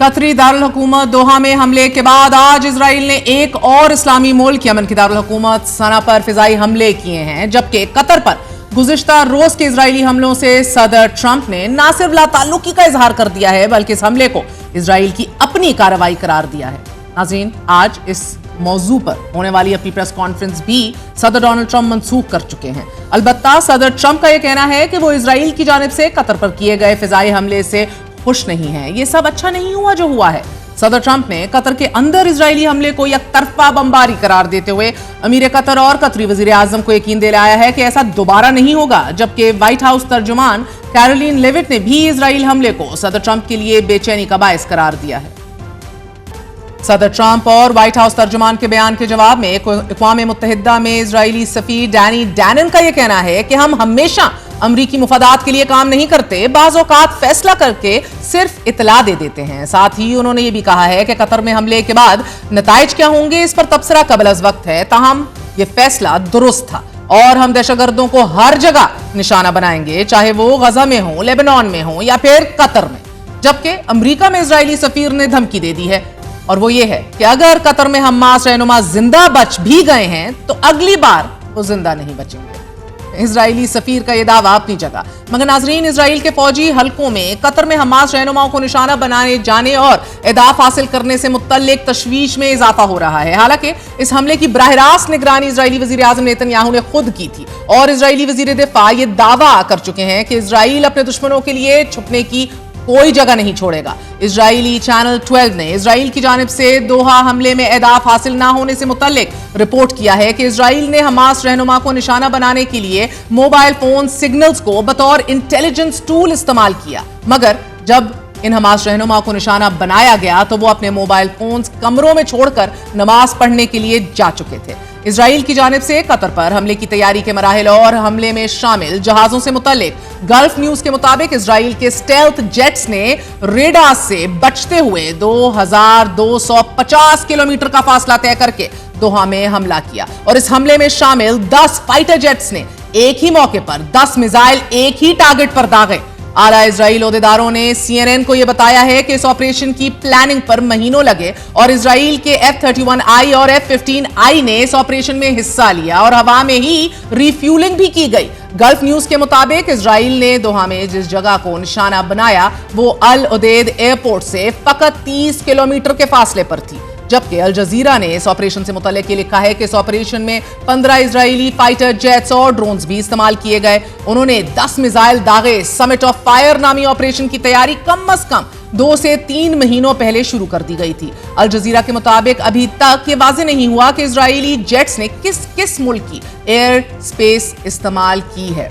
कतरी दारुल हुकूमत दोहा में हमले के बाद आज इजराइल ने एक और इस्लामी मुल्क यमन की दारुल हुकूमत सना पर फिजाई हमले किए हैं, जबकि कतर पर गुज़िश्ता रोज के इजरायली हमलों से सदर ट्रंप ने न सिर्फ लाताल्लुकी का इजहार कर दिया है बल्कि इस हमले को इजराइल की अपनी कार्रवाई करार दिया है। नाज़रीन, आज इस मौजू पर होने वाली अपनी प्रेस कॉन्फ्रेंस भी सदर डोनाल्ड ट्रंप मनसूख कर चुके हैं। अलबत्ता सदर ट्रंप का यह कहना है कि वो इजराइल की जानिब से कतर पर किए गए फिजाई हमले से खुश नहीं है। ये सब अच्छा नहीं हुआ जो हुआ है। सदर ट्रंप ने कतर के अंदर इजरायली हमले को एक तरफा बमबारी करार देते हुए अमीर कतर और कतरी वजीर आजम को यकीन दिलाया है कि ऐसा दोबारा नहीं होगा, जबकि व्हाइट हाउस तर्जुमान कैरोलिन लेविट ने भी इजराइल हमले को सदर ट्रंप के लिए बेचैनी का बायस करार दिया है। सदर ट्रंप और व्हाइट हाउस तर्जुमान के बयान के जवाब में अक़वाम मुत्तहिदा में इजरायली सफीर डैनी डैनन का यह कहना है कि हम हमेशा अमरीकी मुफादात के लिए काम नहीं करते, बाज़ औक़ात फैसला करके सिर्फ इतला दे देते हैं। साथ ही उन्होंने ये भी कहा है कि कतर में हमले के बाद नताइज क्या होंगे इस पर तबसरा कबल अज़ वक्त है, ताहम ये फैसला दुरुस्त था और हम दहशतगर्दों को हर जगह निशाना बनाएंगे, चाहे वो गजा में हो, लेबनान में हो या फिर कतर में। जबकि अमरीका में इजरायली सफीर ने धमकी दे दी है और वो ये है कि अगर कतर में हमास रहनुमा जिंदा बच भी गए हैं तो अगली बार वो जिंदा नहीं बचेंगे। इजरायली सफीर का यह दावा अपनी जगह, मगर नाजरीन, इजराइल के फौजी हलकों में कतर में हमास रहनुमाओं को निशाना बनाने जाने और अहदाफ हासिल करने से मुत्तल्लिक तशवीश में इजाफा हो रहा है। हालांकि इस हमले की बराह रास्त निगरानी इजरायली वजीर आजम नेतन्याहू ने खुद की थी और इजरायली वजीर दिफा ये दावा कर चुके हैं कि इजराइल अपने दुश्मनों के लिए छुपने की कोई जगह नहीं छोड़ेगा। इजरायली चैनल 12 ने इजराइल की जानिब से दोहा हमले में अहदाफ हासिल ना होने से मुतल्लिक रिपोर्ट किया है कि इजराइल ने हमास रहनुमा को निशाना बनाने के लिए मोबाइल फोन सिग्नल्स को बतौर इंटेलिजेंस टूल इस्तेमाल किया, मगर जब इन हमास रहनुमा को निशाना बनाया गया तो वो अपने मोबाइल फोन कमरों में छोड़कर नमाज पढ़ने के लिए जा चुके थे। इजराइल की जानिब से कतर पर हमले की तैयारी के मराहिल और हमले में शामिल जहाजों से मुतल्लिक गल्फ न्यूज के मुताबिक इजराइल के स्टेल्थ जेट्स ने रेडार से बचते हुए 2250 किलोमीटर का फासला तय करके दोहा में हमला किया और इस हमले में शामिल 10 फाइटर जेट्स ने एक ही मौके पर 10 मिसाइल एक ही टारगेट पर दागे। आला इजराइल ओहदेदारों ने CNN को यह बताया है कि इस ऑपरेशन की प्लानिंग पर महीनों लगे और इजराइल के F-31I और F-15I ने इस ऑपरेशन में हिस्सा लिया और हवा में ही रिफ्यूलिंग भी की गई। गल्फ न्यूज के मुताबिक इजराइल ने दोहा में जिस जगह को निशाना बनाया वो अल उदैद एयरपोर्ट से फकत 30 किलोमीटर के फासले पर थी, जबकि अल जजीरा ने इस ऑपरेशन से मुतल्लिक लिखा है कि इस ऑपरेशन में 15 इजरायली फाइटर जेट्स और ड्रोन्स भी इस्तेमाल किए गए। उन्होंने 10 मिसाइल दागे। समिट ऑफ फायर नामी ऑपरेशन की तैयारी कम अज कम 2 से 3 महीनों पहले शुरू कर दी गई थी। अल जजीरा के मुताबिक अभी तक ये वाज़ेह नहीं हुआ कि इजरायली जेट्स ने किस किस मुल्क की एयर स्पेस इस्तेमाल की है,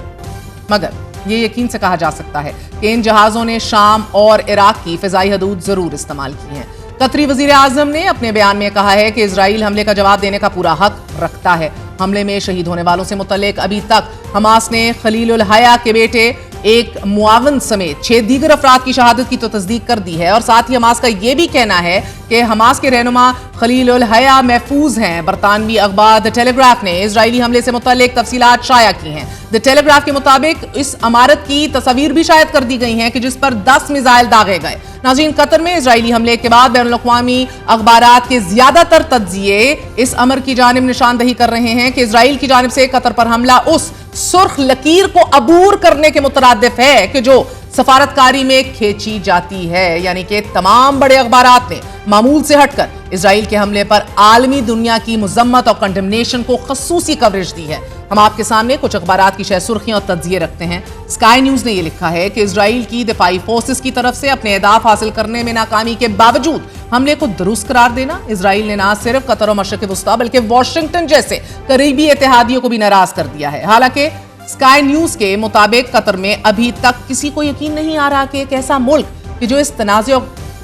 मगर ये यकीन से कहा जा सकता है कि इन जहाजों ने शाम और इराक की फिजाई हदूद जरूर इस्तेमाल की हैं। कतरी वजीर आजम ने अपने बयान में कहा है कि इजराइल हमले का जवाब देने का पूरा हक रखता है। हमले में शहीद होने वालों से मुतल्लिक अभी तक हमास ने खलीलुल हया के बेटे एक मुआवन समेत 6 दीगर अफराद की शहादत की तो तस्दीक कर दी है और साथ ही हमास का यह भी कहना है कि हमास के रहनुमा खलीलुल हया महफूज हैं। बरतानवी अखबार द टेलीग्राफ ने इजरायली हमले से मुतल्लिक तफसीलात शाया की हैं। द टेलीग्राफ के मुताबिक इस इमारत की तस्वीर भी शायद कर दी गई हैं कि जिस पर 10 मिसाइल दागे गए। नाज़रीन, कतर में इजरायली हमले के बाद बैनुल-अक़वामी अखबारात के ज्यादातर तज्जिए इस अमर की जानिब निशानदही कर रहे हैं कि इजराइल की जानिब से कतर पर हमला उस सुर्ख लकीर को अबूर करने के मुतरादिफ है कि जो सफारतकारी में खींची जाती है, यानी कि तमाम बड़े अखबारात ने मामूल से हटकर इजराइल के हमले पर आलमी दुनिया की मुजम्मत और कंडेमनेशन को खसूसी कवरेज दी है। हम आपके सामने कुछ अखबारात की शह सुर्खियां और तज्जिए रखते हैं। स्काई न्यूज ने यह लिखा है कि इजराइल की दिफाई फोर्सेस की तरफ से अपने अहदाफ हासिल करने में नाकामी के बावजूद हमले को दुरुस्त करार देना। इजराइल ने न सिर्फ कतर और मशरिक़ वस्ता बल्कि वाशिंगटन जैसे करीबी इत्तेहादियों को भी नाराज कर दिया है। हालांकि स्काई न्यूज के मुताबिक कतर में अभी तक किसी को यकीन नहीं आ रहा कि एक ऐसा मुल्क कि जो इस तनाज़े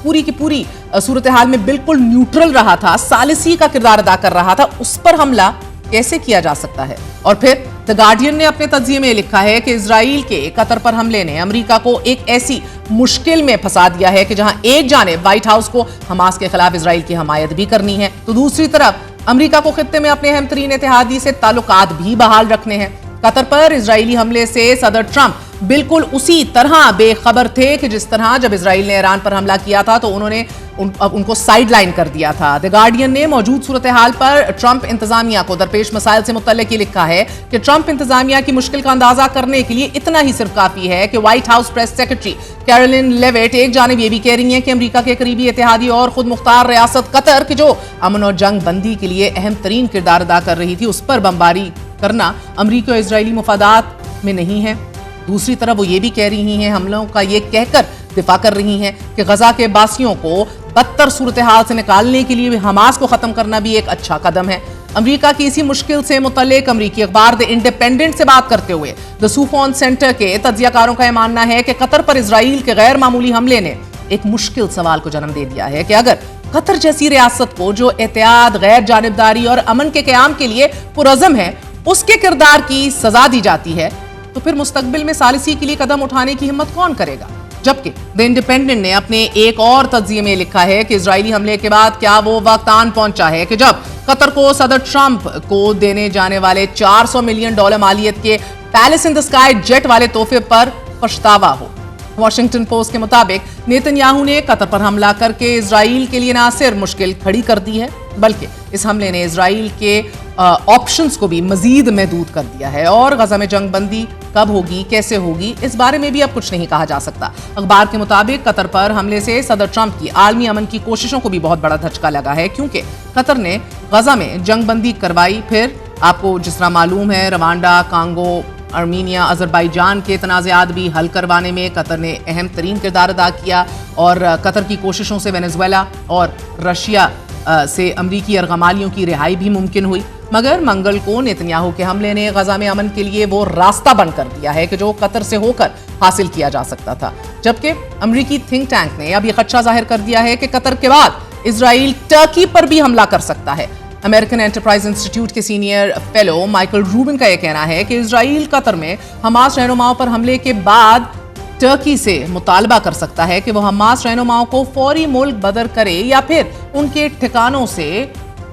पूरी की पूरी सूरत हाल में बिल्कुल न्यूट्रल रहा था, सालिसी का किरदार अदा कर रहा था, उस पर हमला कैसे किया जा सकता है। और फिर द गार्डियन ने अपने तज्जिए में लिखा है कि इजराइल के कतर पर हमले ने अमेरिका को एक ऐसी मुश्किल में फंसा दिया है कि जहां एक जानिब व्हाइट हाउस को हमास के खिलाफ इजराइल की हमायत भी करनी है, तो दूसरी तरफ अमेरिका को खित्ते में अपने अहम तरीन इत्तेहादी से ताल्लुकात भी बहाल रखने हैं। कतर पर इजरायली हमले से सदर ट्रंप बिल्कुल उसी तरह बेखबर थे कि जिस तरह जब इजराइल ने ईरान पर हमला किया था तो उन्होंने उनको साइड लाइन कर दिया था। द गार्डियन ने मौजूद सूरत हाल पर ट्रंप इंतजामिया को दरपेश मसाइल से मुतल्लिक ये लिखा है कि ट्रंप इंतजामिया की मुश्किल का अंदाजा करने के लिए इतना ही सिर्फ काफी है कि white house press secretary Karoline Leavitt एक जानिब ये भी कह रही हैं कि अमेरिका के करीबी इत्तेहादी और खुद मुख्तार रियासत कतर की जो अमन और जंग बंदी के लिए अहम तरीन किरदार अदा कर रही थी, उस पर बमबारी करना अमरीकी और इजरायली मुफादात में नहीं है। दूसरी तरफ वो ये भी कह रही हैं, हमलों का ये कहकर दिफा कर रही हैं कि गजा के बासियों को बदतर सूरत हाल से निकालने के लिए हमास को खत्म करना भी एक अच्छा कदम है। अमेरिका की इसी मुश्किल से मुतल्लिक अमेरिकी अखबार द इंडिपेंडेंट से बात करते हुए द सूफॉन सेंटर के तज्जियाकारों का यह मानना है कि कतर पर इजराइल के गैर मामूली हमले ने एक मुश्किल सवाल को जन्म दे दिया है कि अगर कतर जैसी रियासत को जो एहतियात, गैर जानिबदारी और अमन के क़याम के लिए पुरअज़म है, उसके किरदार की सजा दी जाती है, तो फिर मुस्तकबिल में सालिसी के लिए कदम उठाने की हिम्मत कौन करेगा। जबकि द इंडिपेंडेंट ने अपने एक और तज्जिये में लिखा है कि इजरायली हमले के बाद क्या वो वक्त आन पहुंचा है कि जब कतर को सदर ट्रंप को देने जाने वाले $400 मिलियन मालियत के palace in the sky jet वाले तोहफे पर पछतावा हो। वॉशिंगटन पोस्ट के मुताबिक नेतन्याहू ने कतर पर हमला करके इजराइल के लिए ना सिर्फ मुश्किल खड़ी कर दी है, बल्कि इस हमले ने इजराइल के ऑप्शंस को भी मजीद महदूद कर दिया है और गजा में जंग बंदी कब होगी, कैसे होगी, इस बारे में भी अब कुछ नहीं कहा जा सकता। अखबार के मुताबिक कतर पर हमले से सदर ट्रंप की आलमी अमन की कोशिशों को भी बहुत बड़ा धचका लगा है, क्योंकि कतर ने गजा में जंग बंदी करवाई, फिर आपको जिस तरह मालूम है रवांडा, कांगो, आर्मीनिया, अजरबैजान के तनाज़ात भी हल करवाने में कतर ने अहम तरीन किरदार अदा किया और कतर की कोशिशों से वेनेजुएला और रशिया से अमरीकी अरगमालियों की रिहाई भी मुमकिन हुई। मगर मंगल को नेतन्याहू के हमले ने गजा में अमन के लिए वो रास्ता बंद कर दिया है कि जो कतर से होकर हासिल किया जा सकता था। जबकि अमरीकी थिंक टैंक ने अब यह खदशा जाहिर कर दिया है कि कतर के बाद इजराइल टर्की पर भी हमला कर सकता है। अमेरिकन एंटरप्राइज इंस्टीट्यूट के सीनियर फेलो माइकल रूबिन का यह कहना है कि इजराइल कतर में हमास रहनुमाओं पर हमले के बाद टर्की से मुतालबा कर सकता है कि वो हमास रहनुमाओं को फौरी मुल्क बदर करे या फिर उनके ठिकानों से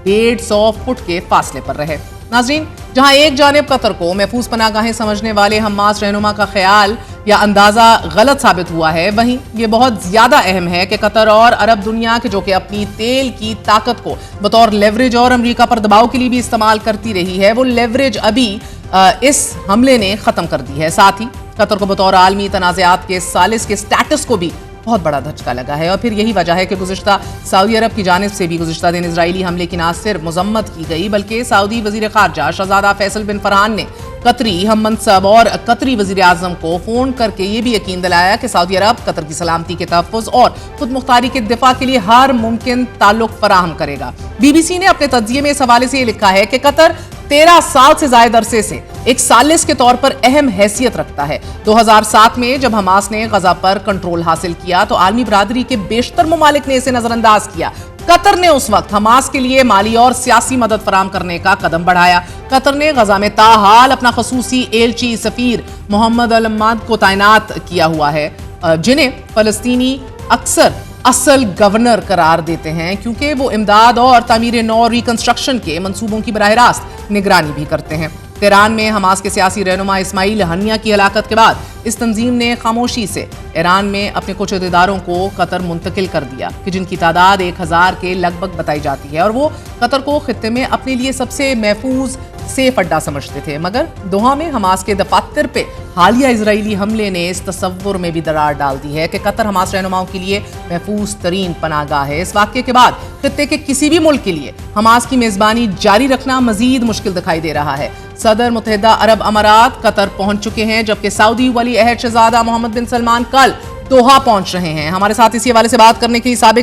150 फुट के फासले पर रहे। नाज़रीन, जहां एक जानिब कतर को महफूज पनागाहें समझने वाले हमास रहनुमा का ख्याल या अंदाजा गलत साबित हुआ है, वहीं ये बहुत ज्यादा अहम है कि कतर और अरब दुनिया के जो कि अपनी तेल की ताकत को बतौर लेवरेज और अमेरिका पर दबाव के लिए भी इस्तेमाल करती रही है, वो लेवरेज अभी इस हमले ने खत्म कर दी है। साथ ही कतर को बतौर आलमी तनाज़ात के सालिस के स्टेटस को भी बहुत बड़ा धचका लगा है और फिर यही वजह है कि गुज़िश्ता सऊदी अरब की जानिब से भी गुज़िश्ता दिन इजरायली हमले की न सिर्फ मजम्मत की गई, बल्कि सऊदी वज़ीर ख़ारजा शहज़ादा फैसल बिन फरहान ने कतरी हम मनसब और कतरी वज़ीर आज़म को फ़ोन करके ये भी यकीन दिलाया कि सऊदी अरब कतर की सलामती के तहफ़्फ़ुज़ और खुद मुख्तारी के दिफा के लिए हर मुमकिन ताल्लुक फराहम करेगा। BBC ने अपने तज्जिये में इस हवाले से ये लिखा है कि कतर 13 साल से ज्यादा अरसे से एक सालिस के तौर पर अहम हैसियत रखता है। 2007 में जब हमास ने गजा पर कंट्रोल हासिल किया तो आलमी बरादरी के बेशतर ममालिक ने इसे नजरअंदाज किया। कतर ने उस वक्त हमास के लिए माली और सियासी मदद फराम करने का कदम बढ़ाया। कतर ने गजा में ताहाल अपना खसूसी एलची सफीर मोहम्मद अल अम्माद को तैनात किया हुआ है, जिन्हें फलस्तीनी अक्सर असल गवर्नर करार देते हैं क्योंकि वो इमदाद और तामीर नौ रिकंस्ट्रक्शन के मंसूबों की बराह रास्त निगरानी भी करते हैं। तेहरान में हमास के सियासी रहनुमा इस्माइल हनिया की हलाकत के बाद इस तंजीम ने खामोशी से ईरान में अपने कुछ अहदेदारों को कतर मुंतकिल कर दिया कि जिनकी तादाद 1000 के लगभग बताई जाती है और वो कतर को खित्ते में अपने लिए सबसे महफूज सेफ अड्डा समझते थे। मगर दोहा में हमास के दफातर पे हालिया इजरायली हमले ने इस तस्वुर में भी दरार डाल दी है कि कतर हमास रहनुमाओं के लिए महफूज तरीन पनागाह है। इस वाक़े के बाद खित्ते के किसी भी मुल्क के लिए हमास की मेजबानी जारी रखना मजीद मुश्किल दिखाई दे रहा है। सदर मुत्तहिदा अरब अमारात कतर पहुंच चुके हैं, जबकि सऊदी वली अहद शहजादा मोहम्मद बिन सलमान कल दोहा पहुंच रहे हैं। हमारे साथ इसी हवाले से बात करने के लिए साबिक